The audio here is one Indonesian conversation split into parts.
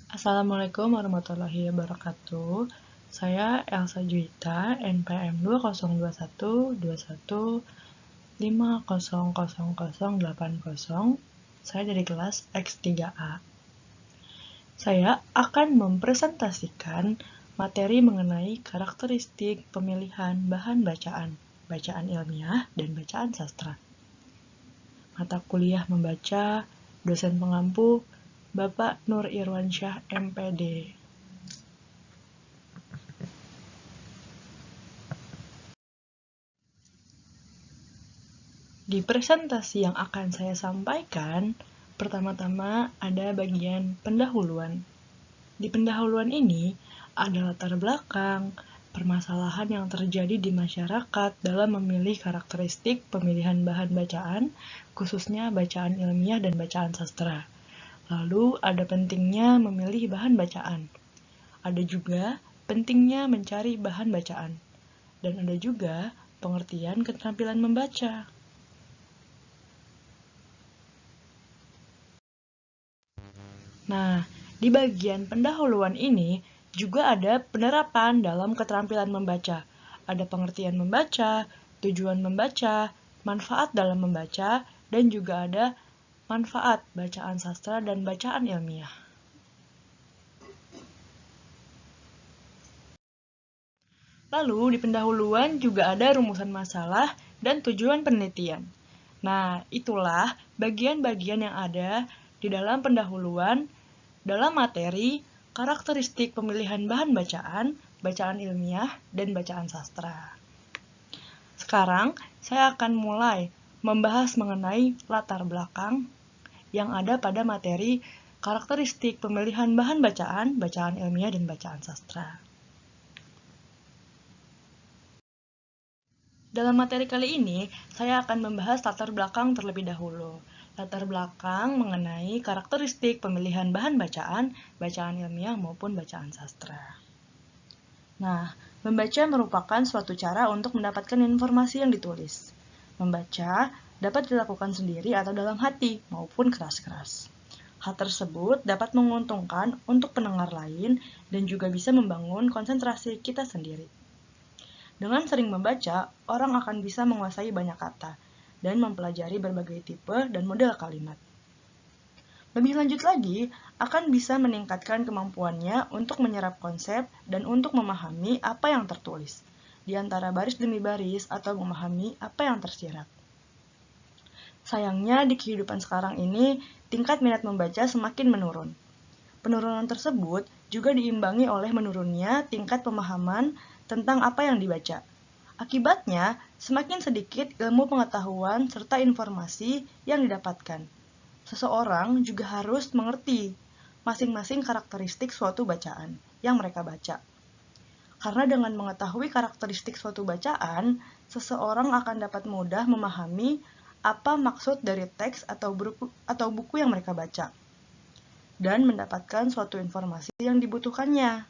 Assalamualaikum warahmatullahi wabarakatuh. Saya Elsa Juwita, NPM 202121500080. Saya dari kelas X3A. Saya akan mempresentasikan materi mengenai karakteristik pemilihan bahan bacaan, bacaan ilmiah, dan bacaan sastra. Mata kuliah membaca, dosen pengampu, Bapak Nur Irwansyah, MPD. Di presentasi yang akan saya sampaikan, pertama-tama ada bagian pendahuluan. Di pendahuluan ini ada latar belakang, permasalahan yang terjadi di masyarakat dalam memilih karakteristik pemilihan bahan bacaan, khususnya bacaan ilmiah dan bacaan sastra. Lalu ada pentingnya memilih bahan bacaan. Ada juga pentingnya mencari bahan bacaan. Dan ada juga pengertian keterampilan membaca. Nah, di bagian pendahuluan ini juga ada penerapan dalam keterampilan membaca. Ada pengertian membaca, tujuan membaca, manfaat dalam membaca, dan juga ada manfaat bacaan sastra dan bacaan ilmiah. Lalu di pendahuluan juga ada rumusan masalah dan tujuan penelitian. Nah, itulah bagian-bagian yang ada di dalam pendahuluan dalam materi karakteristik pemilihan bahan bacaan, bacaan ilmiah, dan bacaan sastra. Sekarang, saya akan mulai membahas mengenai latar belakang yang ada pada materi karakteristik pemilihan bahan bacaan, bacaan ilmiah, dan bacaan sastra. Dalam materi kali ini, saya akan membahas latar belakang terlebih dahulu. Latar belakang mengenai karakteristik pemilihan bahan bacaan, bacaan ilmiah maupun bacaan sastra. Nah, membaca merupakan suatu cara untuk mendapatkan informasi yang ditulis. Membaca dapat dilakukan sendiri atau dalam hati maupun keras-keras. Hal tersebut dapat menguntungkan untuk pendengar lain dan juga bisa membangun konsentrasi kita sendiri. Dengan sering membaca, orang akan bisa menguasai banyak kata dan mempelajari berbagai tipe dan model kalimat. Lebih lanjut lagi, akan bisa meningkatkan kemampuannya untuk menyerap konsep dan untuk memahami apa yang tertulis, di antara baris demi baris atau memahami apa yang tersirat. Sayangnya di kehidupan sekarang ini, tingkat minat membaca semakin menurun. Penurunan tersebut juga diimbangi oleh menurunnya tingkat pemahaman tentang apa yang dibaca. Akibatnya, semakin sedikit ilmu pengetahuan serta informasi yang didapatkan. Seseorang juga harus mengerti masing-masing karakteristik suatu bacaan yang mereka baca. Karena dengan mengetahui karakteristik suatu bacaan, seseorang akan dapat mudah memahami apa maksud dari teks atau buku yang mereka baca, dan mendapatkan suatu informasi yang dibutuhkannya.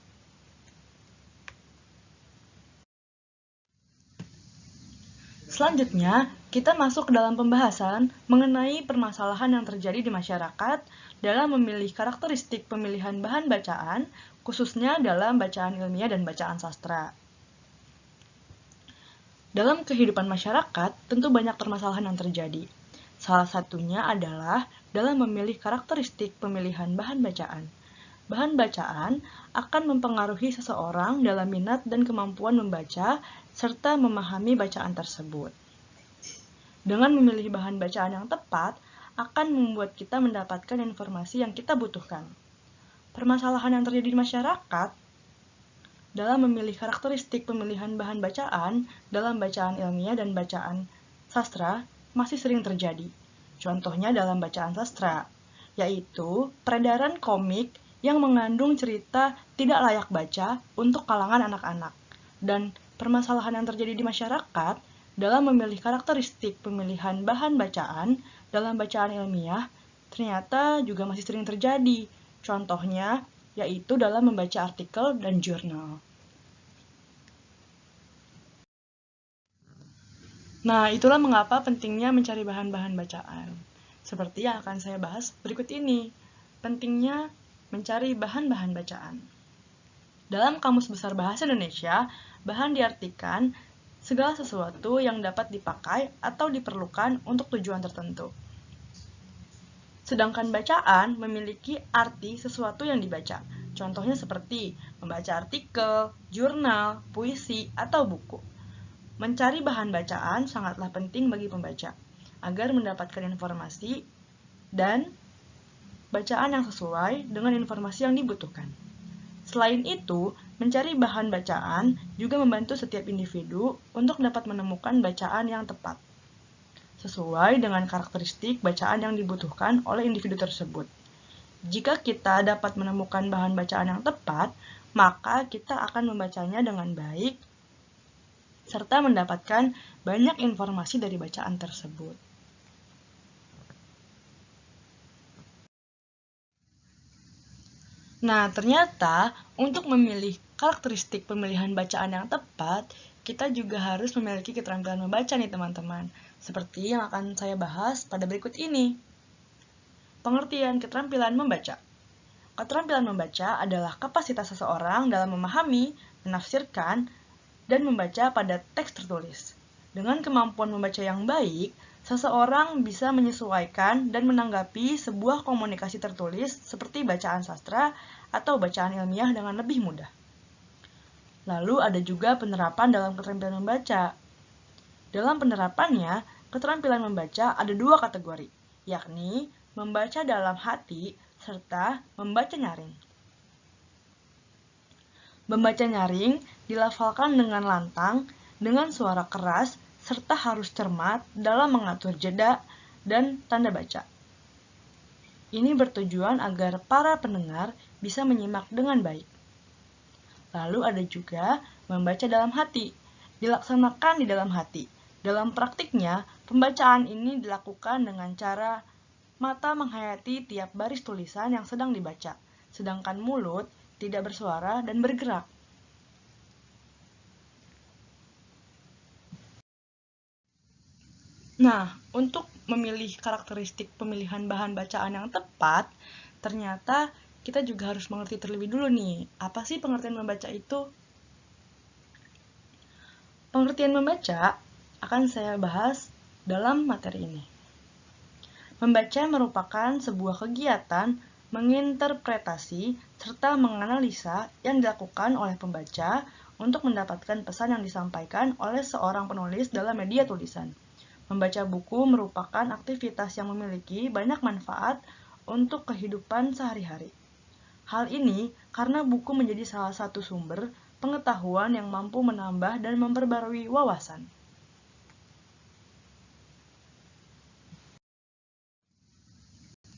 Selanjutnya, kita masuk ke dalam pembahasan mengenai permasalahan yang terjadi di masyarakat dalam memilih karakteristik pemilihan bahan bacaan, khususnya dalam bacaan ilmiah dan bacaan sastra. Dalam kehidupan masyarakat, tentu banyak permasalahan yang terjadi. Salah satunya adalah dalam memilih karakteristik pemilihan bahan bacaan. Bahan bacaan akan mempengaruhi seseorang dalam minat dan kemampuan membaca serta memahami bacaan tersebut. Dengan memilih bahan bacaan yang tepat, akan membuat kita mendapatkan informasi yang kita butuhkan. Permasalahan yang terjadi di masyarakat dalam memilih karakteristik pemilihan bahan bacaan dalam bacaan ilmiah dan bacaan sastra masih sering terjadi. Contohnya dalam bacaan sastra, yaitu peredaran komik yang mengandung cerita tidak layak baca untuk kalangan anak-anak. Dan permasalahan yang terjadi di masyarakat dalam memilih karakteristik pemilihan bahan bacaan dalam bacaan ilmiah ternyata juga masih sering terjadi. Contohnya yaitu dalam membaca artikel dan jurnal. Nah, itulah mengapa pentingnya mencari bahan-bahan bacaan. Seperti yang akan saya bahas berikut ini. Pentingnya mencari bahan-bahan bacaan. Dalam Kamus Besar Bahasa Indonesia, bahan diartikan segala sesuatu yang dapat dipakai atau diperlukan untuk tujuan tertentu. Sedangkan bacaan memiliki arti sesuatu yang dibaca. Contohnya seperti membaca artikel, jurnal, puisi, atau buku. Mencari bahan bacaan sangatlah penting bagi pembaca agar mendapatkan informasi dan bacaan yang sesuai dengan informasi yang dibutuhkan. Selain itu, mencari bahan bacaan juga membantu setiap individu untuk dapat menemukan bacaan yang tepat, sesuai dengan karakteristik bacaan yang dibutuhkan oleh individu tersebut. Jika kita dapat menemukan bahan bacaan yang tepat, maka kita akan membacanya dengan baik, serta mendapatkan banyak informasi dari bacaan tersebut. Nah, ternyata untuk memilih karakteristik pemilihan bacaan yang tepat, kita juga harus memiliki keterampilan membaca nih teman-teman, seperti yang akan saya bahas pada berikut ini. Pengertian keterampilan membaca. Keterampilan membaca adalah kapasitas seseorang dalam memahami, menafsirkan, dan membaca pada teks tertulis. Dengan kemampuan membaca yang baik, seseorang bisa menyesuaikan dan menanggapi sebuah komunikasi tertulis seperti bacaan sastra atau bacaan ilmiah dengan lebih mudah. Lalu ada juga penerapan dalam keterampilan membaca. Dalam penerapannya, keterampilan membaca ada dua kategori, yakni membaca dalam hati serta membaca nyaring. Membaca nyaring dilafalkan dengan lantang, dengan suara keras, serta harus cermat dalam mengatur jeda dan tanda baca. Ini bertujuan agar para pendengar bisa menyimak dengan baik. Lalu ada juga membaca dalam hati, dilaksanakan di dalam hati. Dalam praktiknya, pembacaan ini dilakukan dengan cara mata menghayati tiap baris tulisan yang sedang dibaca, sedangkan mulut tidak bersuara dan bergerak. Nah, untuk memilih karakteristik pemilihan bahan bacaan yang tepat, ternyata kita juga harus mengerti terlebih dulu nih, apa sih pengertian membaca itu? Pengertian membaca akan saya bahas dalam materi ini. Membaca merupakan sebuah kegiatan menginterpretasi serta menganalisa yang dilakukan oleh pembaca untuk mendapatkan pesan yang disampaikan oleh seorang penulis dalam media tulisan. Membaca buku merupakan aktivitas yang memiliki banyak manfaat untuk kehidupan sehari-hari. Hal ini karena buku menjadi salah satu sumber pengetahuan yang mampu menambah dan memperbarui wawasan.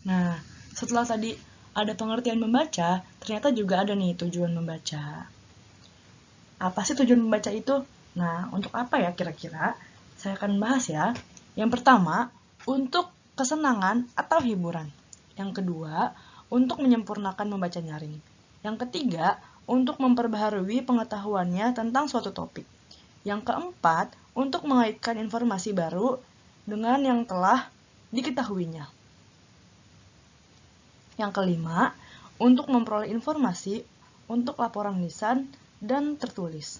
Nah, setelah tadi ada pengertian membaca, ternyata juga ada nih tujuan membaca. Apa sih tujuan membaca itu? Nah, untuk apa ya kira-kira? Saya akan bahas ya. Yang pertama, untuk kesenangan atau hiburan. Yang kedua, untuk menyempurnakan membaca nyaring. Yang ketiga, untuk memperbaharui pengetahuannya tentang suatu topik. Yang keempat, untuk mengaitkan informasi baru dengan yang telah diketahuinya. Yang kelima, untuk memperoleh informasi untuk laporan lisan dan tertulis.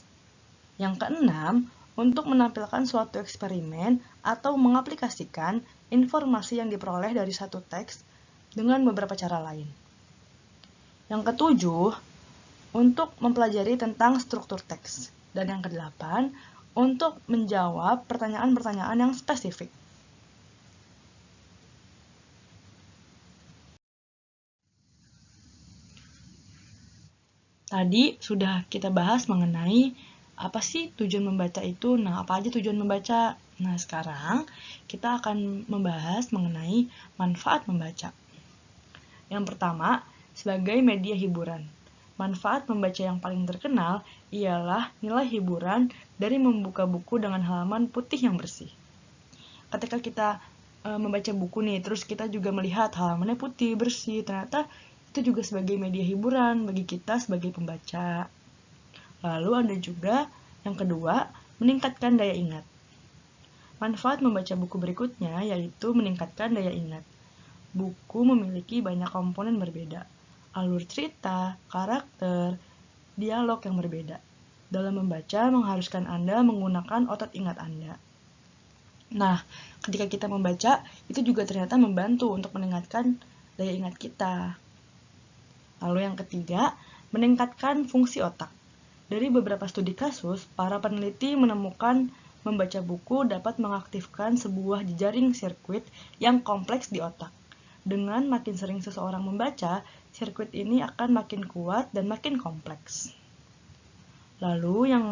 Yang keenam, untuk menampilkan suatu eksperimen atau mengaplikasikan informasi yang diperoleh dari satu teks dengan beberapa cara lain. Yang ketujuh, untuk mempelajari tentang struktur teks. Dan yang kedelapan, untuk menjawab pertanyaan-pertanyaan yang spesifik. Tadi sudah kita bahas mengenai apa sih tujuan membaca itu? Nah, apa aja tujuan membaca? Nah, sekarang kita akan membahas mengenai manfaat membaca. Yang pertama, sebagai media hiburan. Manfaat membaca yang paling terkenal ialah nilai hiburan dari membuka buku dengan halaman putih yang bersih. Ketika kita membaca buku nih, terus kita juga melihat halamannya putih, bersih, ternyata itu juga sebagai media hiburan bagi kita sebagai pembaca. Lalu ada juga yang kedua, meningkatkan daya ingat. Manfaat membaca buku berikutnya yaitu meningkatkan daya ingat. Buku memiliki banyak komponen berbeda. alur cerita, karakter, dialog yang berbeda. Dalam membaca mengharuskan Anda menggunakan otot ingat Anda. Nah, ketika kita membaca, itu juga ternyata membantu untuk meningkatkan daya ingat kita. Lalu yang ketiga, meningkatkan fungsi otak. Dari beberapa studi kasus, para peneliti menemukan membaca buku dapat mengaktifkan sebuah jejaring sirkuit yang kompleks di otak. Dengan makin sering seseorang membaca, sirkuit ini akan makin kuat dan makin kompleks. Lalu yang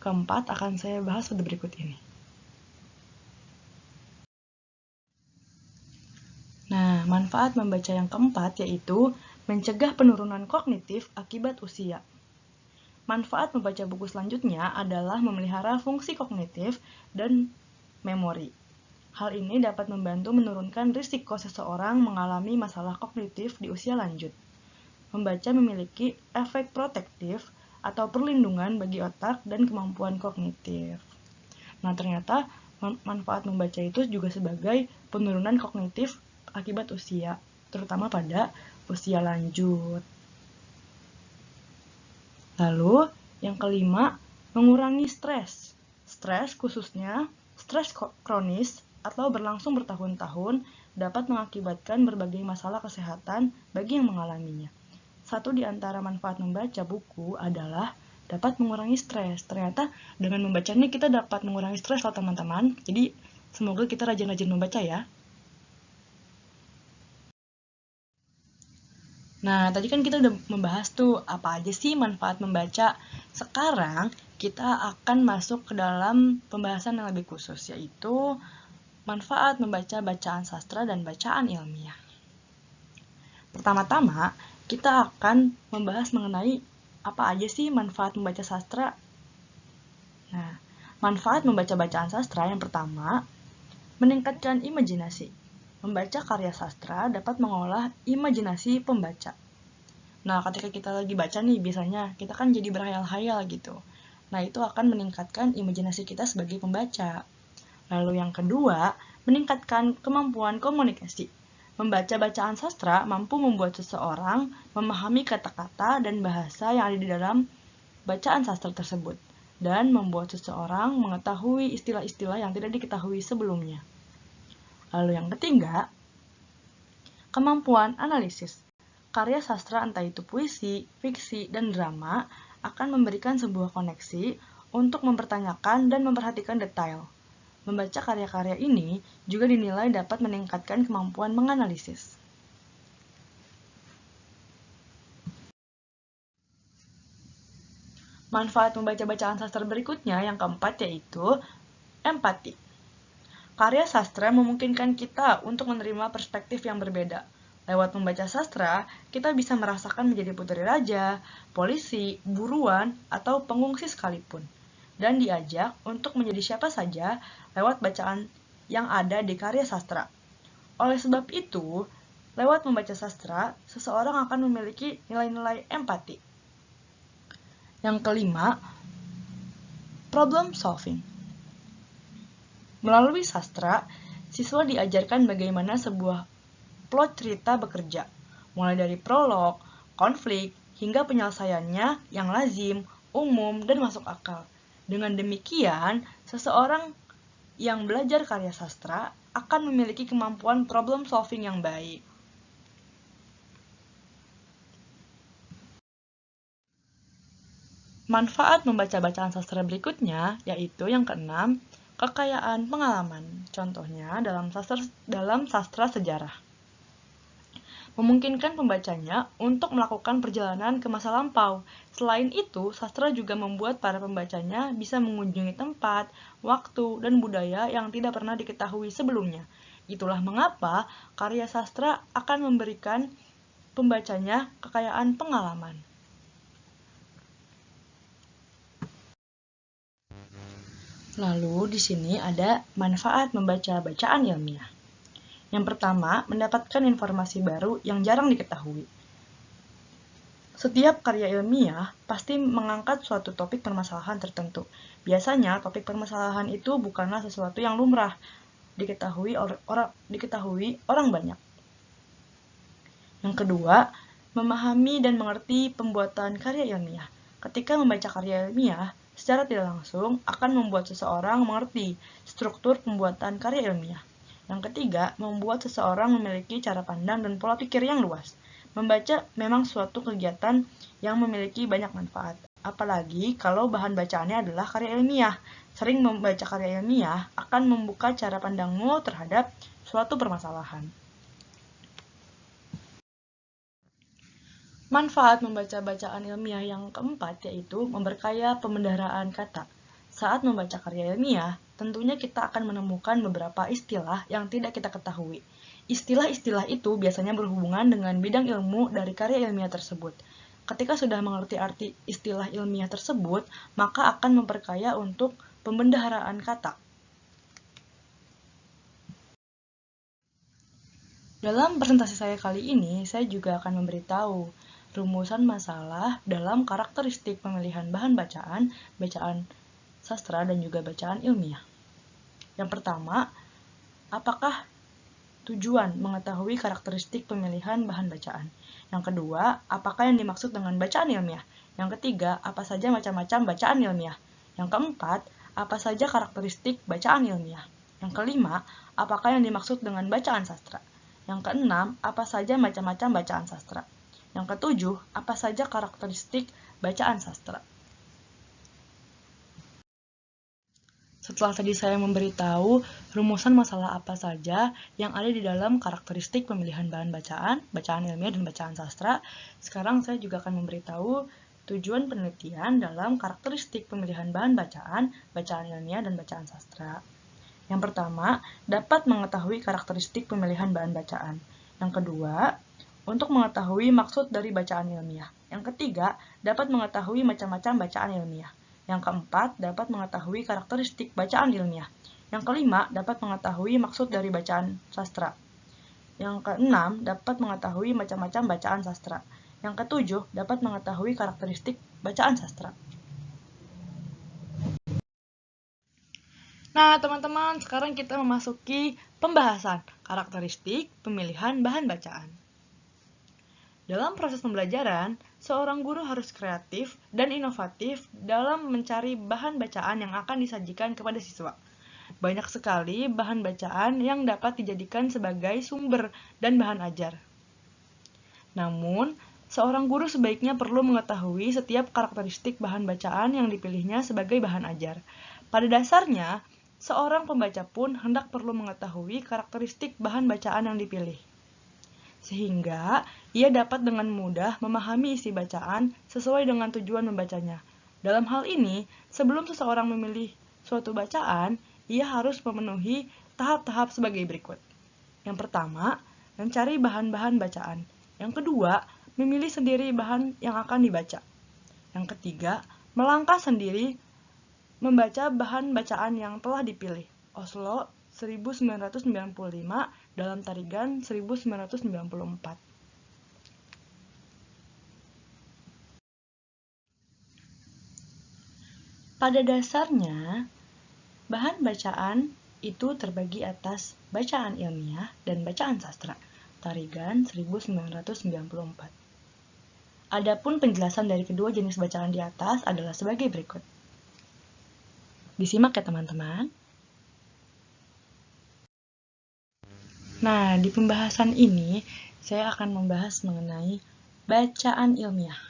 keempat akan saya bahas pada berikut ini. Nah, manfaat membaca yang keempat yaitu mencegah penurunan kognitif akibat usia. Manfaat membaca buku selanjutnya adalah memelihara fungsi kognitif dan memori. Hal ini dapat membantu menurunkan risiko seseorang mengalami masalah kognitif di usia lanjut. Membaca memiliki efek protektif atau perlindungan bagi otak dan kemampuan kognitif. Nah, ternyata manfaat membaca itu juga sebagai penurunan kognitif akibat usia, terutama pada usia lanjut. Lalu, yang kelima, mengurangi stres. Stres khususnya stres kronis atau berlangsung bertahun-tahun dapat mengakibatkan berbagai masalah kesehatan bagi yang mengalaminya. Satu di antara manfaat membaca buku adalah dapat mengurangi stres. Ternyata dengan membaca ini kita dapat mengurangi stres loh teman-teman. Jadi semoga kita rajin-rajin membaca ya. Nah, tadi kan kita udah membahas tuh apa aja sih manfaat membaca. Sekarang kita akan masuk ke dalam pembahasan yang lebih khusus, yaitu manfaat membaca bacaan sastra dan bacaan ilmiah. Pertama-tama, kita akan membahas mengenai apa aja sih manfaat membaca sastra. Nah, manfaat membaca bacaan sastra yang pertama, meningkatkan imajinasi. Membaca karya sastra dapat mengolah imajinasi pembaca. Nah, ketika kita lagi baca nih, biasanya kita kan jadi berhayal-hayal gitu. Nah, itu akan meningkatkan imajinasi kita sebagai pembaca. Lalu yang kedua, meningkatkan kemampuan komunikasi. Membaca bacaan sastra mampu membuat seseorang memahami kata-kata dan bahasa yang ada di dalam bacaan sastra tersebut, dan membuat seseorang mengetahui istilah-istilah yang tidak diketahui sebelumnya. Lalu yang ketiga, kemampuan analisis. Karya sastra entah itu puisi, fiksi, dan drama akan memberikan sebuah koneksi untuk mempertanyakan dan memperhatikan detail. Membaca karya-karya ini juga dinilai dapat meningkatkan kemampuan menganalisis. Manfaat membaca bacaan sastra berikutnya yang keempat yaitu empati. Karya sastra memungkinkan kita untuk menerima perspektif yang berbeda. Lewat membaca sastra, kita bisa merasakan menjadi putri raja, polisi, buruan, atau pengungsi sekalipun. Dan diajak untuk menjadi siapa saja lewat bacaan yang ada di karya sastra. Oleh sebab itu, lewat membaca sastra, seseorang akan memiliki nilai-nilai empati. Yang kelima, problem solving. Melalui sastra, siswa diajarkan bagaimana sebuah plot cerita bekerja, mulai dari prolog, konflik, hingga penyelesaiannya yang lazim, umum, dan masuk akal. Dengan demikian, seseorang yang belajar karya sastra akan memiliki kemampuan problem solving yang baik. Manfaat membaca bacaan sastra berikutnya yaitu yang keenam, kekayaan pengalaman. Contohnya dalam sastra sejarah. Memungkinkan pembacanya untuk melakukan perjalanan ke masa lampau. Selain itu, sastra juga membuat para pembacanya bisa mengunjungi tempat, waktu, dan budaya yang tidak pernah diketahui sebelumnya. Itulah mengapa karya sastra akan memberikan pembacanya kekayaan pengalaman. Lalu di sini ada manfaat membaca bacaan ilmiah. Yang pertama, mendapatkan informasi baru yang jarang diketahui. Setiap karya ilmiah pasti mengangkat suatu topik permasalahan tertentu. Biasanya topik permasalahan itu bukanlah sesuatu yang lumrah diketahui orang banyak. Yang kedua, memahami dan mengerti pembuatan karya ilmiah. Ketika membaca karya ilmiah, secara tidak langsung akan membuat seseorang mengerti struktur pembuatan karya ilmiah. Yang ketiga, membuat seseorang memiliki cara pandang dan pola pikir yang luas. Membaca memang suatu kegiatan yang memiliki banyak manfaat, apalagi kalau bahan bacaannya adalah karya ilmiah. Sering membaca karya ilmiah akan membuka cara pandangmu terhadap suatu permasalahan. Manfaat membaca bacaan ilmiah yang keempat yaitu memperkaya pembendaharaan kata. Saat membaca karya ilmiah, tentunya kita akan menemukan beberapa istilah yang tidak kita ketahui. Istilah-istilah itu biasanya berhubungan dengan bidang ilmu dari karya ilmiah tersebut. Ketika sudah mengerti arti istilah ilmiah tersebut, maka akan memperkaya untuk pembendaharaan kata. Dalam presentasi saya kali ini, saya juga akan memberitahu rumusan masalah dalam karakteristik pemilihan bahan bacaan, bacaan sastra, dan juga bacaan ilmiah. Yang pertama, apakah tujuan mengetahui karakteristik pemilihan bahan bacaan? Yang kedua, apakah yang dimaksud dengan bacaan ilmiah? Yang ketiga, apa saja macam-macam bacaan ilmiah? Yang keempat, apa saja karakteristik bacaan ilmiah? Yang kelima, apakah yang dimaksud dengan bacaan sastra? Yang keenam, apa saja macam-macam bacaan sastra? Yang ketujuh, apa saja karakteristik bacaan sastra? Setelah tadi saya memberitahu rumusan masalah apa saja yang ada di dalam karakteristik pemilihan bahan bacaan, bacaan ilmiah, dan bacaan sastra, sekarang saya juga akan memberitahu tujuan penelitian dalam karakteristik pemilihan bahan bacaan, bacaan ilmiah, dan bacaan sastra. Yang pertama, dapat mengetahui karakteristik pemilihan bahan bacaan. Yang kedua, untuk mengetahui maksud dari bacaan ilmiah. Yang ketiga, dapat mengetahui macam-macam bacaan ilmiah. Yang keempat, dapat mengetahui karakteristik bacaan ilmiah. Yang kelima, dapat mengetahui maksud dari bacaan sastra. Yang keenam, dapat mengetahui macam-macam bacaan sastra. Yang ketujuh, dapat mengetahui karakteristik bacaan sastra. Nah, teman-teman, sekarang kita memasuki pembahasan karakteristik pemilihan bahan bacaan. Dalam proses pembelajaran, seorang guru harus kreatif dan inovatif dalam mencari bahan bacaan yang akan disajikan kepada siswa. Banyak sekali bahan bacaan yang dapat dijadikan sebagai sumber dan bahan ajar. Namun, seorang guru sebaiknya perlu mengetahui setiap karakteristik bahan bacaan yang dipilihnya sebagai bahan ajar. Pada dasarnya, seorang pembaca pun hendak perlu mengetahui karakteristik bahan bacaan yang dipilih, sehingga ia dapat dengan mudah memahami isi bacaan sesuai dengan tujuan membacanya. Dalam hal ini, sebelum seseorang memilih suatu bacaan, ia harus memenuhi tahap-tahap sebagai berikut. Yang pertama, mencari bahan-bahan bacaan. Yang kedua, memilih sendiri bahan yang akan dibaca. Yang ketiga, melangkah sendiri membaca bahan bacaan yang telah dipilih. Oslo 1995 dalam Tarigan 1994. Pada dasarnya, bahan bacaan itu terbagi atas bacaan ilmiah dan bacaan sastra. Tarigan 1994. Adapun penjelasan dari kedua jenis bacaan di atas adalah sebagai berikut. Disimak ya teman-teman. Nah, di pembahasan ini, saya akan membahas mengenai bacaan ilmiah.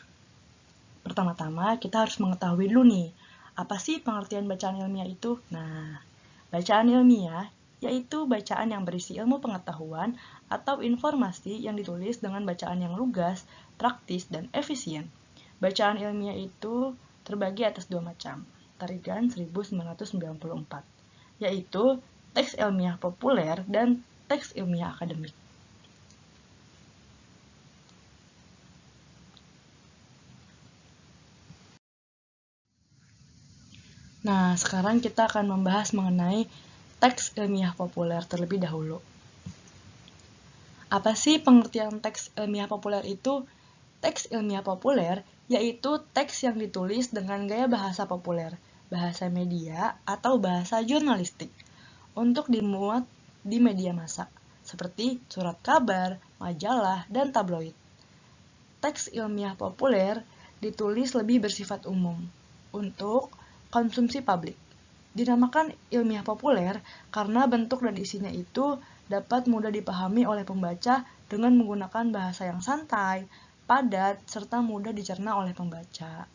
Pertama-tama, kita harus mengetahui dulu nih, apa sih pengertian bacaan ilmiah itu? Nah, bacaan ilmiah yaitu bacaan yang berisi ilmu pengetahuan atau informasi yang ditulis dengan bacaan yang lugas, praktis, dan efisien. Bacaan ilmiah itu terbagi atas dua macam, Tarigan 1994, yaitu teks ilmiah populer dan teks ilmiah akademik. Nah, sekarang kita akan membahas mengenai teks ilmiah populer terlebih dahulu. Apa sih pengertian teks ilmiah populer itu? Teks ilmiah populer yaitu teks yang ditulis dengan gaya bahasa populer, bahasa media, atau bahasa jurnalistik untuk dimuat di media massa, seperti surat kabar, majalah, dan tabloid. teks ilmiah populer ditulis lebih bersifat umum untuk konsumsi publik. Dinamakan ilmiah populer karena bentuk dan isinya itu dapat mudah dipahami oleh pembaca dengan menggunakan bahasa yang santai, padat, serta mudah dicerna oleh pembaca.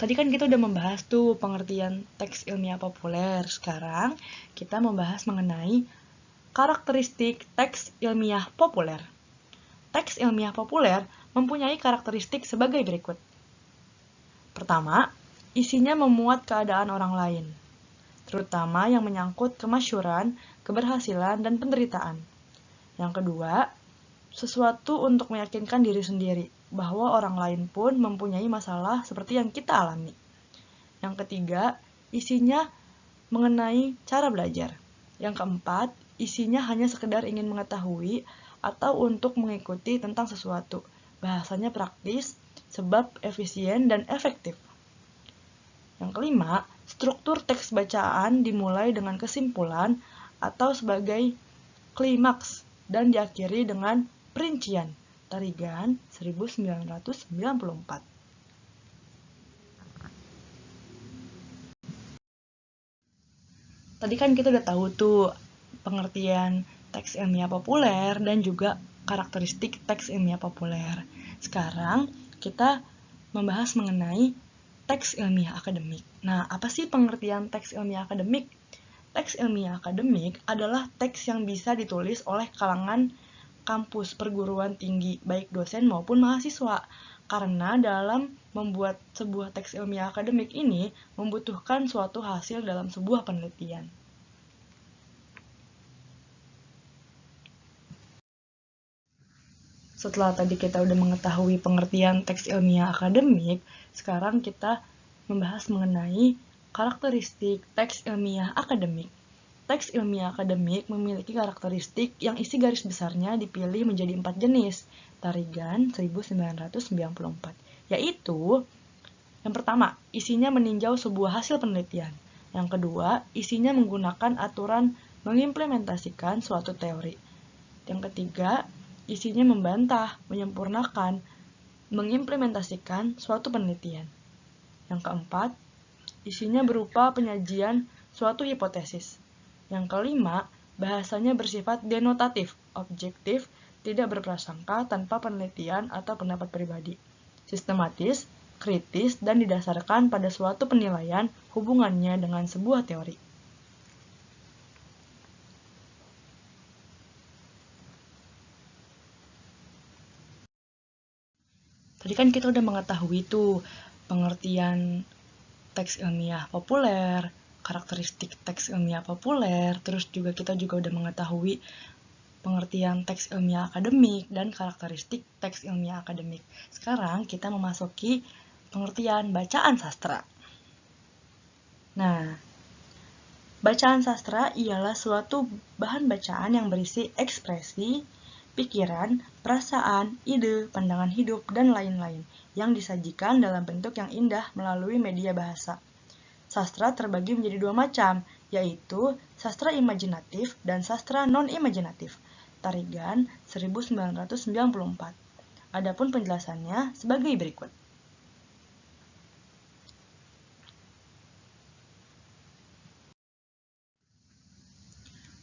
Tadi kan kita udah membahas tuh pengertian teks ilmiah populer. Sekarang kita membahas mengenai karakteristik teks ilmiah populer. Teks ilmiah populer mempunyai karakteristik sebagai berikut. Pertama, isinya memuat keadaan orang lain, terutama yang menyangkut kemasyhuran, keberhasilan, dan penderitaan. Yang kedua, sesuatu untuk meyakinkan diri sendiri bahwa orang lain pun mempunyai masalah seperti yang kita alami. Yang ketiga, isinya mengenai cara belajar. Yang keempat, isinya hanya sekedar ingin mengetahui atau untuk mengikuti tentang sesuatu. Bahasanya praktis, sebab efisien dan efektif. Yang kelima, struktur teks bacaan dimulai dengan kesimpulan atau sebagai klimaks dan diakhiri dengan perincian. Tarigan 1994. Tadi kan kita udah tahu tuh pengertian teks ilmiah populer dan juga karakteristik teks ilmiah populer. Sekarang kita membahas mengenai teks ilmiah akademik. Nah, apa sih pengertian teks ilmiah akademik? Teks ilmiah akademik adalah teks yang bisa ditulis oleh kalangan kampus perguruan tinggi, baik dosen maupun mahasiswa. Karena dalam membuat sebuah teks ilmiah akademik ini membutuhkan suatu hasil dalam sebuah penelitian. Setelah tadi kita udah mengetahui pengertian teks ilmiah akademik, sekarang kita membahas mengenai karakteristik teks ilmiah akademik. Teks ilmiah akademik memiliki karakteristik yang isi garis besarnya dipilih menjadi 4 jenis. Tarigan 1994. Yaitu, yang pertama, isinya meninjau sebuah hasil penelitian. Yang kedua, isinya menggunakan aturan mengimplementasikan suatu teori. Yang ketiga, isinya membantah, menyempurnakan, mengimplementasikan suatu penelitian. Yang keempat, isinya berupa penyajian suatu hipotesis. Yang kelima, bahasanya bersifat denotatif, objektif, tidak berprasangka tanpa penelitian atau pendapat pribadi, sistematis, kritis, dan didasarkan pada suatu penilaian hubungannya dengan sebuah teori. Tadi kan kita udah mengetahui tuh pengertian teks ilmiah populer, karakteristik teks ilmiah populer, terus juga kita juga udah mengetahui pengertian teks ilmiah akademik dan karakteristik teks ilmiah akademik. Sekarang kita memasuki pengertian bacaan sastra. Nah, bacaan sastra ialah suatu bahan bacaan yang berisi ekspresi, pikiran, perasaan, ide, pandangan hidup, dan lain-lain yang disajikan dalam bentuk yang indah melalui media bahasa. Sastra terbagi menjadi dua macam, yaitu sastra imajinatif dan sastra non-imajinatif. Tarigan 1994. Adapun penjelasannya sebagai berikut.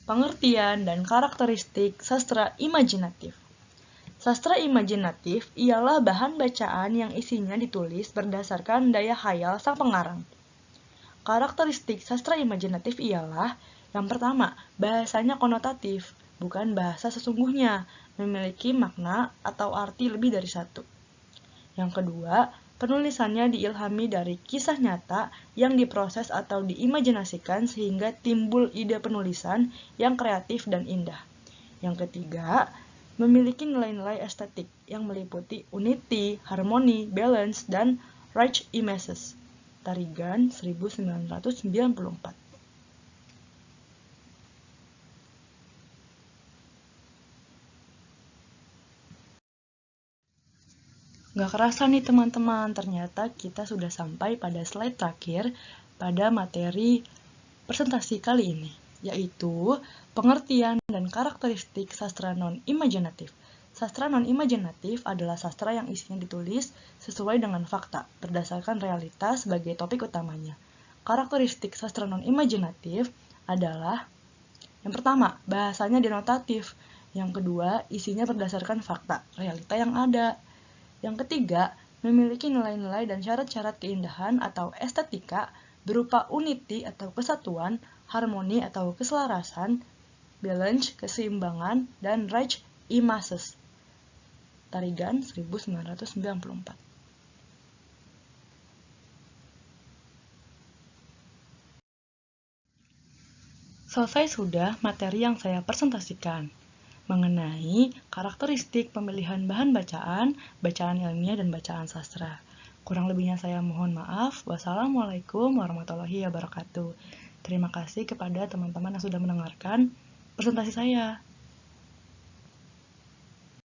Pengertian dan karakteristik sastra imajinatif. Sastra imajinatif ialah bahan bacaan yang isinya ditulis berdasarkan daya khayal sang pengarang. Karakteristik sastra imajinatif ialah, yang pertama, bahasanya konotatif, bukan bahasa sesungguhnya, memiliki makna atau arti lebih dari satu. Yang kedua, penulisannya diilhami dari kisah nyata yang diproses atau diimajinasikan sehingga timbul ide penulisan yang kreatif dan indah. Yang ketiga, memiliki nilai-nilai estetik yang meliputi unity, harmoni, balance, dan rich images. Tarigan 1994. Gak kerasa nih teman-teman, ternyata kita sudah sampai pada slide terakhir pada materi presentasi kali ini, yaitu pengertian dan karakteristik sastra non-imajinatif. Sastra non-imajinatif adalah sastra yang isinya ditulis sesuai dengan fakta, berdasarkan realitas sebagai topik utamanya. Karakteristik sastra non-imajinatif adalah yang pertama, bahasanya denotatif. Yang kedua, isinya berdasarkan fakta, realita yang ada. Yang ketiga, memiliki nilai-nilai dan syarat-syarat keindahan atau estetika berupa unity atau kesatuan, harmoni atau keselarasan, balance, keseimbangan, dan Reich Images. Tarigan 1994. Selesai sudah materi yang saya presentasikan mengenai karakteristik pemilihan bahan bacaan, bacaan ilmiah, dan bacaan sastra. Kurang lebihnya saya mohon maaf. Wassalamualaikum warahmatullahi wabarakatuh. Terima kasih kepada teman-teman yang sudah mendengarkan presentasi saya.